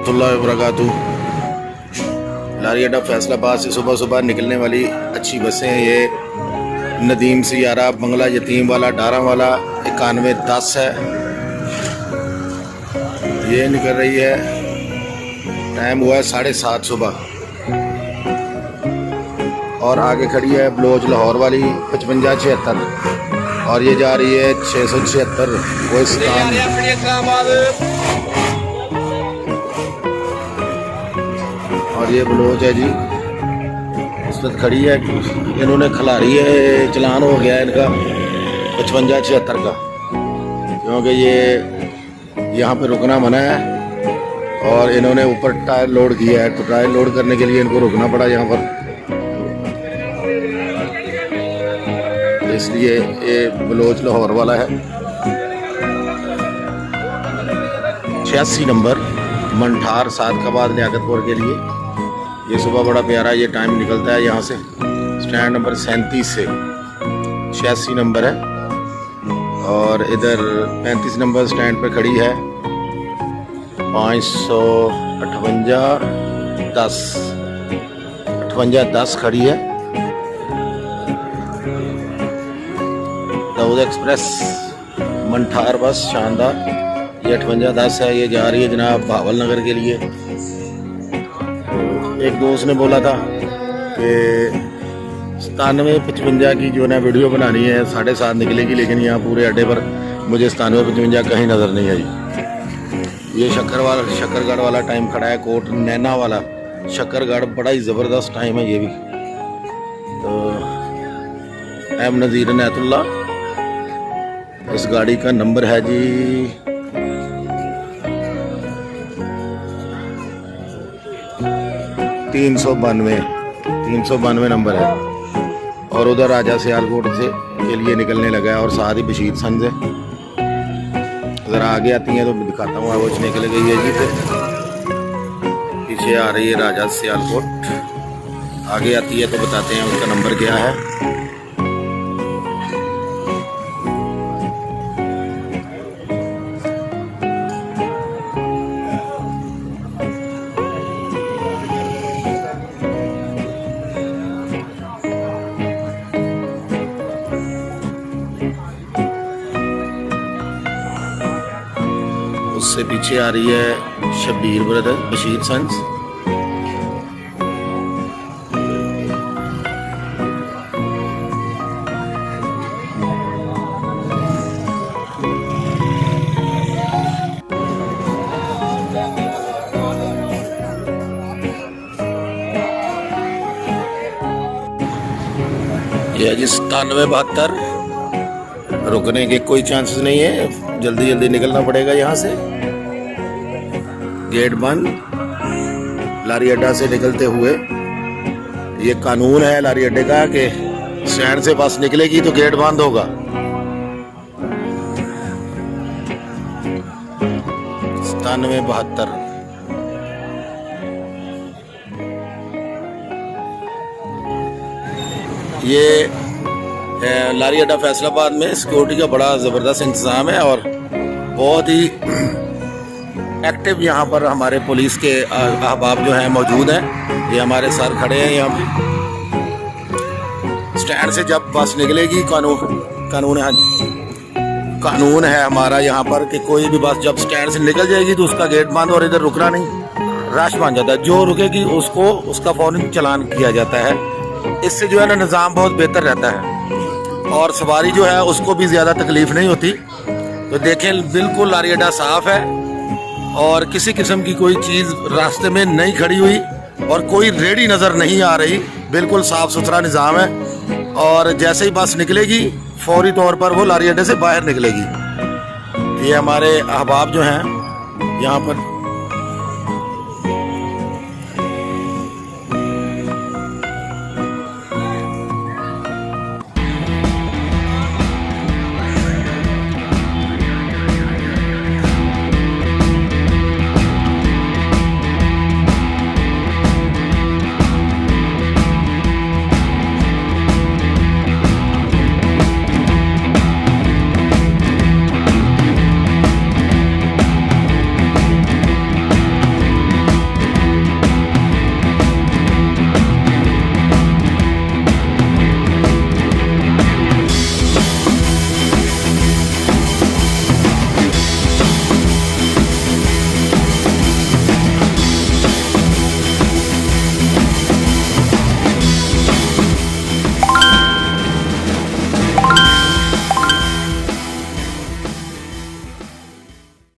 रहमतुल्लाहि व बरकातुहू। लारी अड्डा फैसलाबाद से सुबह सुबह निकलने वाली अच्छी बसें हैं ये। नदीम सियारा, बंगला यतीम वाला, डारा वाला 9110 है, ये निकल रही है। टाइम हुआ है 7:30 सुबह। और आगे खड़ी है बलोच लाहौर वाली 5576 और ये जा रही है 676 कोइस्तान। और ये बलोच है जी, इस वक्त खड़ी है। इन्होंने खिलाड़ी है, चलान हो गया है इनका 5576 का, क्योंकि ये यहाँ पे रुकना मना है और इन्होंने ऊपर टायर लोड किया है, तो टायर लोड करने के लिए इनको रुकना पड़ा यहाँ पर, इसलिए ये बलोच लाहौर वाला है। 86 नंबर मंठार सादकाबाद लियाकतपुर के लिए। ये सुबह बड़ा प्यारा ये टाइम निकलता है यहाँ से, स्टैंड नंबर 37 से 86 नंबर है। और इधर 35 नंबर स्टैंड पे खड़ी है 558-10 खड़ी है दाऊद एक्सप्रेस मंठार बस, शानदार। ये 5810 है, ये जा रही है जनाब भावल नगर के लिए। एक दोस्त ने बोला था कि 9755 की जो ना वीडियो बनानी है 7:30 निकलेगी, लेकिन यहाँ पूरे अड्डे पर मुझे 9755 कहीं नज़र नहीं आई। ये शक्करगढ़ वाला टाइम खड़ा है, कोट नैना वाला शक्करगढ़, बड़ा ही ज़बरदस्त टाइम है ये भी। तो एम नज़ीर इनायतुल्लाह इस गाड़ी का नंबर है जी 392 नंबर है। और उधर राजा सियालकोट से के लिए निकलने लगा है और साथ ही बशीर संज है। ज़रा आगे आती हैं तो दिखाता हूँ। वो निकल गई है जी, फिर पीछे आ रही है राजा सियालकोट, आगे आती है तो बताते हैं उसका नंबर क्या है। उससे पीछे आ रही है शब्बीर ब्रदर, बशीर सन्स। ये जी 9772, रुकने के कोई चांसेस नहीं है, जल्दी जल्दी निकलना पड़ेगा यहाँ से। गेट बंद लारी अड्डा से निकलते हुए। ये कानून है लारी अड्डे का कि स्टैंड से बस निकलेगी तो गेट बंद होगा। ये लारी अड्डा फैसलाबाद में सिक्योरिटी का बड़ा ज़बरदस्त इंतज़ाम है और बहुत ही एक्टिव यहाँ पर हमारे पुलिस के अहबाब जो हैं मौजूद हैं। ये हमारे सर खड़े हैं यहाँ पे। स्टैंड से जब बस निकलेगी, कानून है हमारा यहाँ पर कि कोई भी बस जब स्टैंड से निकल जाएगी तो उसका गेट बंद और इधर रुकना नहीं, रश बन जाता है। जो रुकेगी उसको उसका फौरन चालान किया जाता है। इससे जो है ना निज़ाम बहुत बेहतर रहता है और सवारी जो है उसको भी ज़्यादा तकलीफ नहीं होती। तो देखें बिल्कुल लारी अड्डा साफ़ है और किसी किस्म की कोई चीज़ रास्ते में नहीं खड़ी हुई और कोई रेडी नज़र नहीं आ रही, बिल्कुल साफ़ सुथरा निज़ाम है। और जैसे ही बस निकलेगी फौरी तौर पर वो लारी अड्डे से बाहर निकलेगी। ये हमारे अहबाब जो हैं यहाँ पर